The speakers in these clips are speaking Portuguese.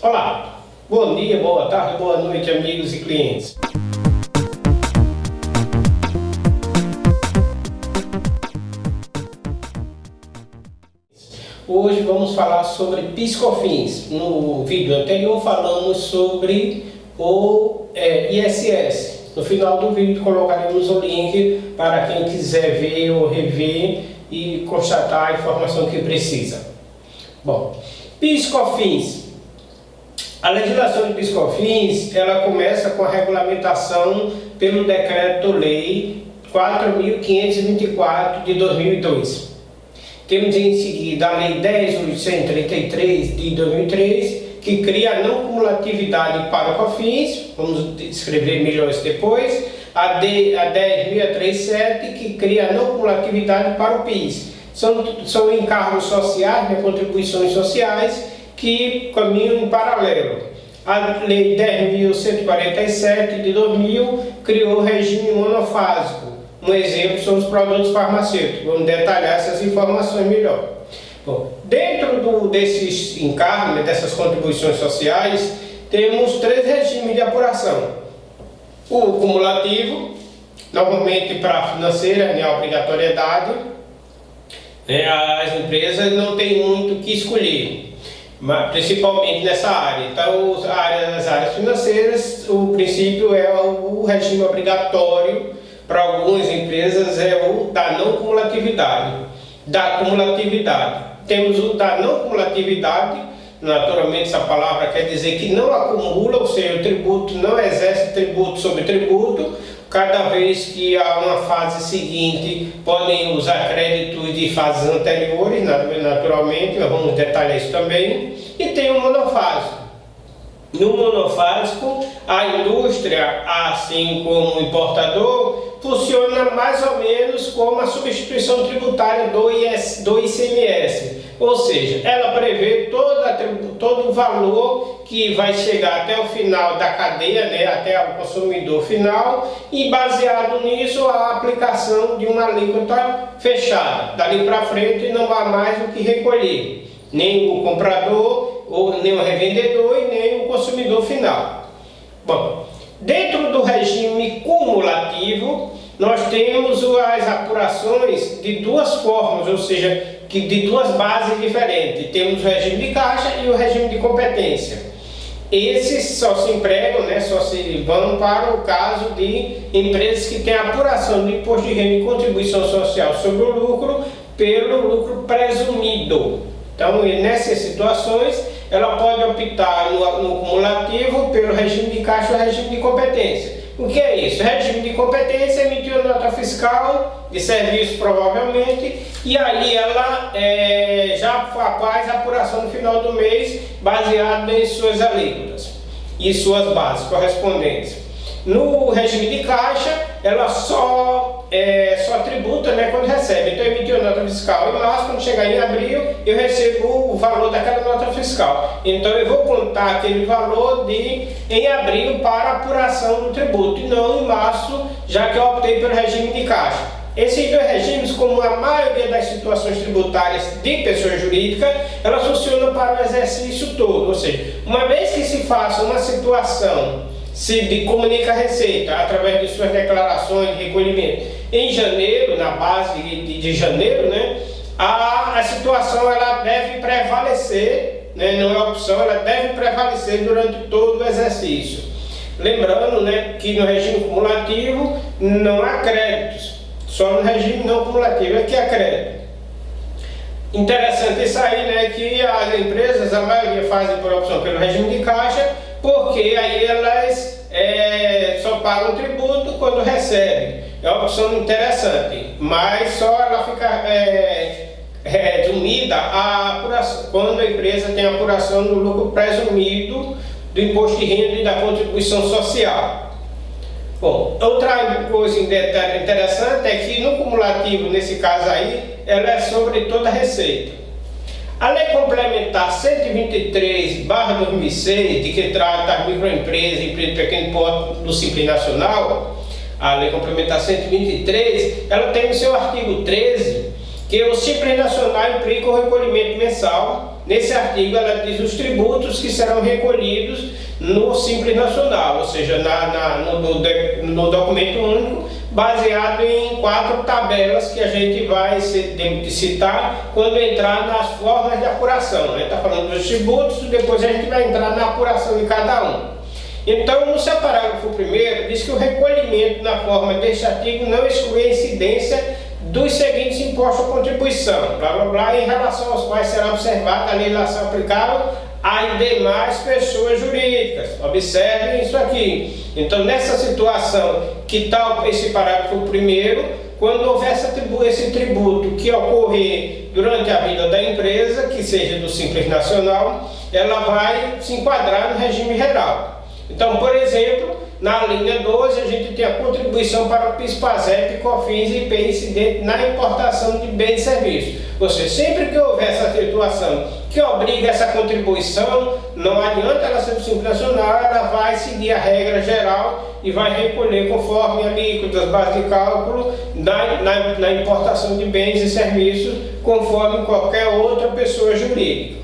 Olá, bom dia, boa tarde, boa noite, amigos e clientes. Hoje vamos falar sobre PIS/COFINS. No vídeo anterior falamos sobre o ISS. No final do vídeo colocaremos o link para quem quiser ver ou rever e constatar a informação que precisa. Bom, PIS/COFINS. A legislação de PIS/COFINS, ela começa com a regulamentação pelo Decreto-Lei 4.524 de 2002. Temos em seguida a Lei 10.833 de 2003, que cria a não cumulatividade para o COFINS, vamos descrever melhor isso depois, a 10.637, que cria a não cumulatividade para o PIS. São encargos sociais, contribuições sociais, que caminham em paralelo. A Lei 10.147 de 2000 criou o regime monofásico. Um exemplo são os produtos farmacêuticos. Vamos detalhar essas informações melhor. Bom, dentro desses encargos, dessas contribuições sociais, temos três regimes de apuração. O cumulativo, normalmente para a financeira, a obrigatoriedade. As empresas não têm muito o que escolher, principalmente nessa área. Então, as áreas financeiras, o princípio é o regime obrigatório. Para algumas empresas é o da não cumulatividade. Da cumulatividade. Temos o da não cumulatividade, naturalmente essa palavra quer dizer que não acumula, ou seja, o tributo não exerce tributo sobre tributo. Cada vez que há uma fase seguinte, podem usar créditos de fases anteriores, naturalmente, nós vamos detalhar isso também. E tem o monofásico. No monofásico, a indústria, assim como o importador, funciona mais ou menos como a substituição tributária do ICMS. Ou seja, ela prevê todo o valor que vai chegar até o final da cadeia, até o consumidor final, e baseado nisso a aplicação de uma alíquota fechada. Dali para frente não há mais o que recolher, nem o comprador, ou nem o revendedor e nem o consumidor final. Bom, dentro do regime cumulativo, nós temos as apurações de duas formas, ou seja, de duas bases diferentes. Temos o regime de caixa e o regime de competência. Esses só se empregam, só se vão para o caso de empresas que têm apuração de imposto de renda e contribuição social sobre o lucro pelo lucro presumido. Então, nessas situações, ela pode optar no cumulativo pelo regime de caixa ou regime de competência. O que é isso? O regime de competência emitiu nota fiscal de serviço, provavelmente, e aí ela já faz a apuração no final do mês, baseado em suas alíquotas e suas bases correspondentes. No regime de caixa, ela só tributa quando recebe. Então, emitiu nota fiscal em março, quando chegar em abril, eu recebo o valor daquela nota fiscal. Então, eu vou contar aquele valor em abril para apuração do tributo, e não em março, já que eu optei pelo regime de caixa. Esses dois regimes, como a maioria das situações tributárias de pessoa jurídica, elas funcionam para o exercício todo. Ou seja, uma vez que se faça uma situação, se comunica a Receita através de suas declarações de recolhimento em janeiro, na base de janeiro, a situação ela deve prevalecer, não é opção, ela deve prevalecer durante todo o exercício. Lembrando que no regime cumulativo não há créditos, só no regime não cumulativo é que há crédito. Interessante isso aí, que as empresas, a maioria fazem por opção pelo regime de caixa, porque aí elas só pagam tributo quando recebem. É uma opção interessante, mas só ela fica resumida a apuração, quando a empresa tem a apuração do lucro presumido do imposto de renda e da contribuição social. Bom, outra coisa interessante é que no cumulativo, nesse caso aí, ela é sobre toda a receita. A Lei Complementar 123/2006, de que trata as microempresas e empresas de pequeno porte do Simples Nacional, a Lei Complementar 123, ela tem no seu artigo 13 que o Simples Nacional implica o recolhimento mensal nesse artigo ela diz os tributos que serão recolhidos no Simples Nacional, ou seja, no documento único, baseado em 4 tabelas que a gente vai citar quando entrar nas formas de apuração. A gente está falando dos tributos, depois a gente vai entrar na apuração de cada um. Então, no seu parágrafo 1º, diz que o recolhimento na forma deste artigo não exclui a incidência dos seguintes impostos ou contribuição, blá blá blá, em relação aos quais será observada a legislação aplicável às demais pessoas jurídicas. Observem isso aqui. Então, nessa situação que está esse parágrafo 1º, quando houver esse tributo que ocorrer durante a vida da empresa, que seja do Simples Nacional, ela vai se enquadrar no regime geral. Então, por exemplo, na linha 12, a gente tem a contribuição para o PIS, PASEP, COFINS e IPI incidente na importação de bens e serviços. Ou seja, sempre que houver essa situação que obriga essa contribuição, não adianta ela ser do Simples Nacional, ela vai seguir a regra geral e vai recolher conforme alíquotas, base de cálculo na importação de bens e serviços, conforme qualquer outra pessoa jurídica.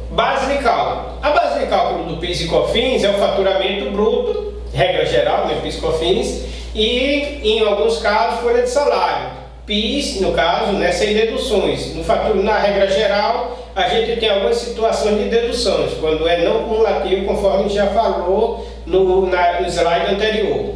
Base de cálculo. A base de cálculo do PIS e COFINS é o faturamento bruto, regra geral, né, PIS e COFINS, e em alguns casos folha de salário. PIS, no caso, né, sem deduções. Na regra geral, a gente tem algumas situações de deduções, quando é não cumulativo, conforme a gente já falou no slide anterior.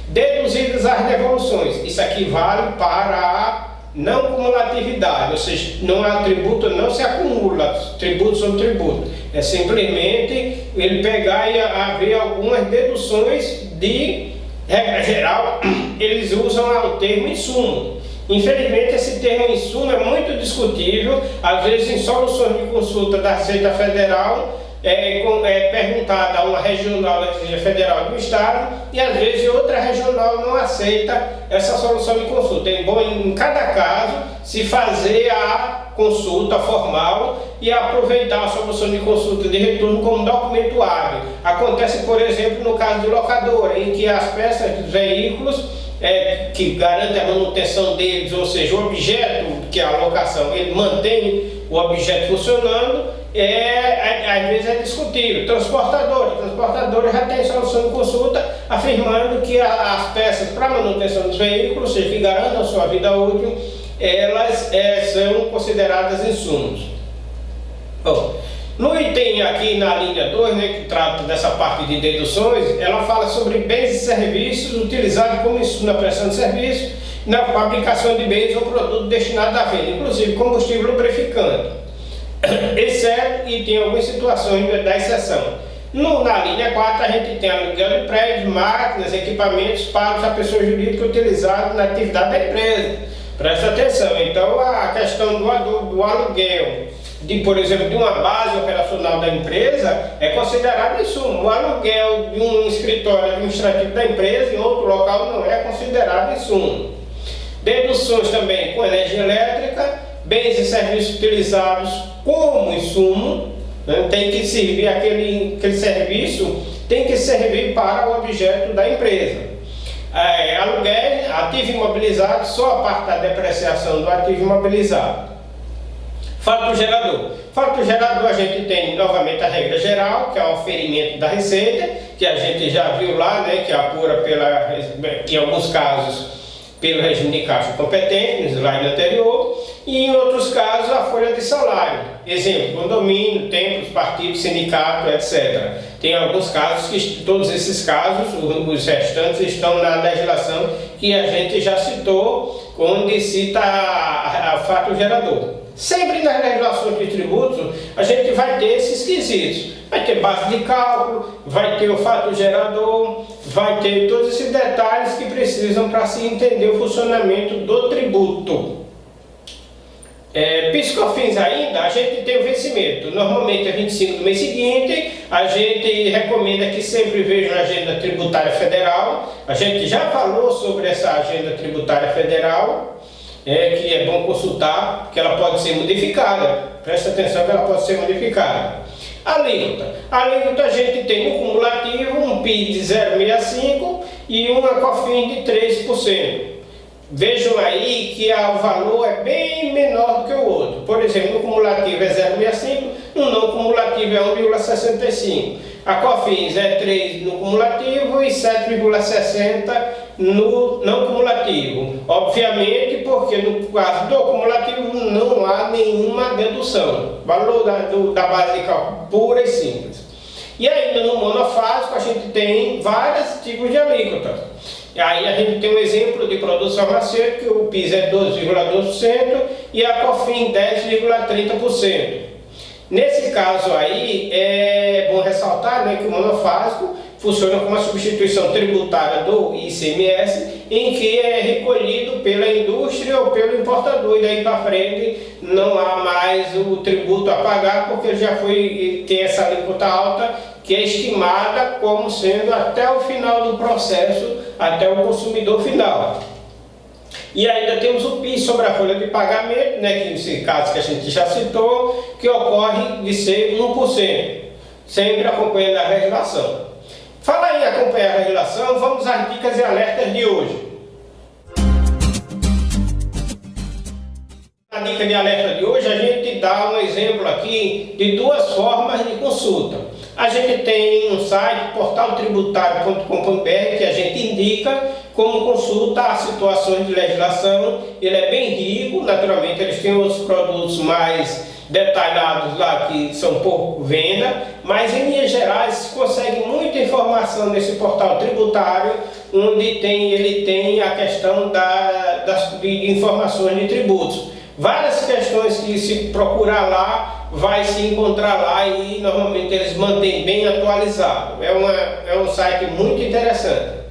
Deduzidas as devoluções. Isso aqui vale para a não cumulatividade, ou seja, não há tributo, não se acumula tributo sobre tributo. É simplesmente ele pegar e haver algumas deduções de regra geral, eles usam o termo insumo. Infelizmente, esse termo insumo é muito discutível, às vezes em soluções de consulta da Receita Federal, é perguntada a uma regional da Receita Federal do Estado e às vezes outra regional não aceita essa solução de consulta. É bom em cada caso se fazer a consulta formal e aproveitar a solução de consulta de retorno como documento hábil. Acontece, por exemplo, no caso de locadora, em que as peças dos veículos que garantem a manutenção deles, ou seja, o objeto que é a locação, ele mantém o objeto funcionando, às vezes é discutível. Transportador já tem solução de consulta afirmando que as peças para manutenção dos veículos, ou seja, que garantam a sua vida útil, elas são consideradas insumos. Bom, no item aqui na linha 2, né, que trata dessa parte de deduções, ela fala sobre bens e serviços utilizados como insumo na prestação de serviço, na fabricação de bens ou produtos destinados à venda, inclusive combustível lubrificante, exceto, e tem algumas situações da exceção. Na linha 4 a gente tem aluguel de prédios, máquinas, equipamentos pagos à pessoa jurídica utilizados na atividade da empresa. Presta atenção, então a questão do aluguel, por exemplo, de uma base operacional da empresa é considerado insumo. O aluguel de um escritório administrativo da empresa em outro local não é considerado insumo. Deduções também com energia elétrica, bens e serviços utilizados como insumo, né? Tem que servir aquele serviço, tem que servir para o objeto da empresa. Aluguel, ativo imobilizado, só a parte da depreciação do ativo imobilizado. Fato gerador. Fato gerador, a gente tem novamente a regra geral, que é o oferimento da receita, que a gente já viu lá, né, que apura em alguns casos pelo regime de caixa competente, no slide anterior, e em outros casos a folha de salário. Exemplo, condomínio, templos, partidos, sindicato, etc. Tem alguns casos que todos esses casos, os restantes, estão na legislação que a gente já citou, onde cita a fato gerador. Sempre nas legislações de tributos a gente vai ter esses quesitos. Vai ter base de cálculo, vai ter o fato gerador, vai ter todos esses detalhes que precisam para se entender o funcionamento do tributo. PIS e COFINS ainda, a gente tem o vencimento. Normalmente é 25 do mês seguinte. A gente recomenda que sempre vejam a agenda tributária federal. A gente já falou sobre essa agenda tributária federal, que é bom consultar, porque ela pode ser modificada. Presta atenção que ela pode ser modificada. Alíquota. A gente tem um cumulativo, um PIS de 0,65 e uma COFINS de 3%. vejam aí que o valor é bem menor do que o outro. Por exemplo, no cumulativo é 0,65, no não cumulativo é 1,65. A COFINS é 3 no cumulativo e 7,60 no não cumulativo. Obviamente, porque no caso do cumulativo não há nenhuma dedução. Valor da base de cálculo pura e simples. E ainda no monofásico a gente tem vários tipos de alíquotas. Aí a gente tem um exemplo de produto farmacêutico, que o PIS é 12,2% e a COFINS 10,30%. Nesse caso aí, é bom ressaltar, né, que o monofásico funciona como uma substituição tributária do ICMS, em que é recolhido pela indústria ou pelo importador, e daí para frente não há mais o tributo a pagar, porque já tem essa alíquota alta, que é estimada como sendo até o final do processo, até o consumidor final. E ainda temos o PIS sobre a folha de pagamento, né, que nesse caso que a gente já citou, que ocorre de ser 1%, sempre acompanhando a legislação. Fala em acompanhar a legislação, vamos às dicas e alertas de hoje. Na dica de alerta de hoje, a gente dá um exemplo aqui de duas formas de consulta. A gente tem um site, portaltributário.com.br, que a gente indica como consulta a situações de legislação. Ele é bem rico, naturalmente eles têm outros produtos mais detalhados lá que são por venda, mas em linhas gerais se consegue muita informação nesse portal tributário, onde ele tem a questão de informações de tributos. Várias questões que se procurar lá, vai se encontrar lá, e normalmente eles mantêm bem atualizado. É um site muito interessante.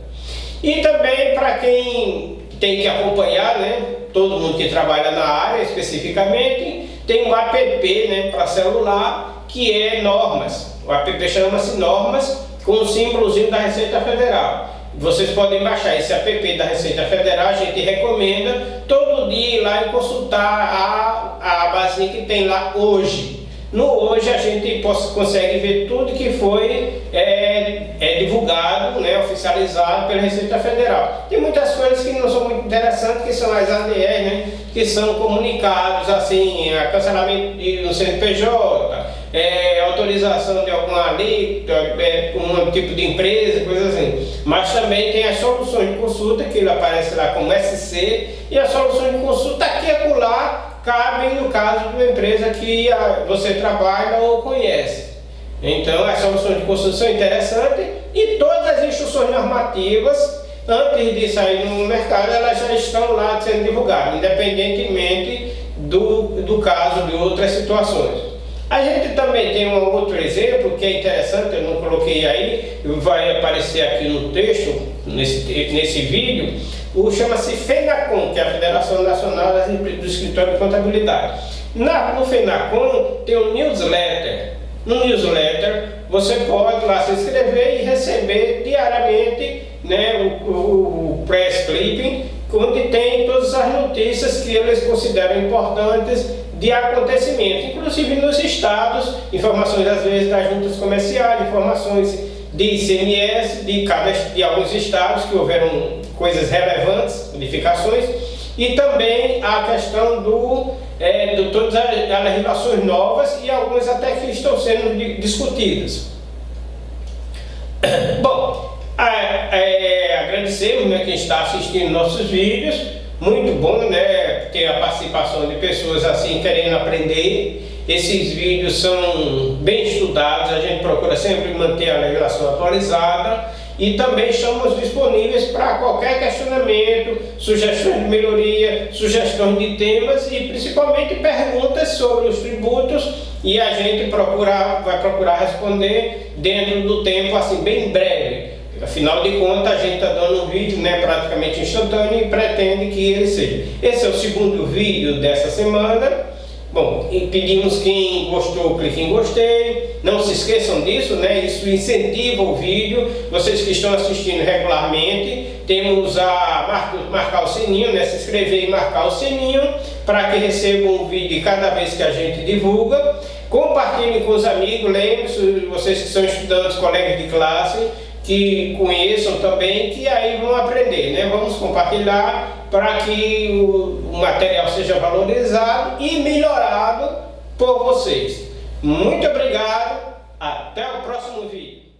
E também para quem tem que acompanhar, né, todo mundo que trabalha na área especificamente, tem um app, né, para celular, que é Normas. O app chama-se Normas, com o símbolozinho da Receita Federal. Vocês podem baixar esse app da Receita Federal, a gente recomenda todo dia ir lá e consultar a basezinha que tem lá hoje. No hoje a gente consegue ver tudo que foi divulgado, né, oficializado pela Receita Federal. Tem muitas coisas que não são muito interessantes, que são as ADR, né, que são comunicados assim, cancelamento de um CNPJ, autorização de alguma alíquota, um tipo de empresa, coisas assim. Mas também tem as soluções de consulta, que ele aparece lá como SC, e as soluções de consulta aqui e acolá cabem no caso de uma empresa que você trabalha ou conhece. Então as soluções de consulta são interessantes, e todas as instruções normativas, antes de sair no mercado, elas já estão lá sendo divulgadas, independentemente do caso de outras situações. A gente também tem um outro exemplo que é interessante, eu não coloquei aí, vai aparecer aqui no texto, nesse vídeo, chama-se FENACON, que é a Federação Nacional do Escritório de Contabilidade. No FENACON tem um newsletter. No newsletter você pode lá se inscrever e receber diariamente, né, o press clipping, onde tem todas as notícias que eles consideram importantes de acontecimentos, inclusive nos estados, informações às vezes das juntas comerciais, informações de ICMS de alguns estados que houveram coisas relevantes, modificações, e também a questão de todas as legislações novas, e algumas até que estão sendo discutidas. Bom, agradecemos, né, quem está assistindo nossos vídeos. Muito bom, né, ter a participação de pessoas assim querendo aprender. Esses vídeos são bem estudados, a gente procura sempre manter a legislação atualizada, e também estamos disponíveis para qualquer questionamento, sugestões de melhoria, sugestões de temas e principalmente perguntas sobre os tributos, e a gente vai procurar responder dentro do tempo assim bem breve. Afinal de contas, a gente está dando um vídeo, né, praticamente instantâneo, e pretende que ele seja. Esse é o segundo vídeo dessa semana. Bom, e pedimos quem gostou, clique em gostei. Não se esqueçam disso, né? Isso incentiva o vídeo. Vocês que estão assistindo regularmente, temos a marcar o sininho, né? Se inscrever e marcar o sininho para que recebam um vídeo cada vez que a gente divulga. Compartilhem com os amigos, lembre-se, vocês que são estudantes, colegas de classe, que conheçam também, que aí vão aprender, né? Vamos compartilhar para que o material seja valorizado e melhorado por vocês. Muito obrigado, até o próximo vídeo.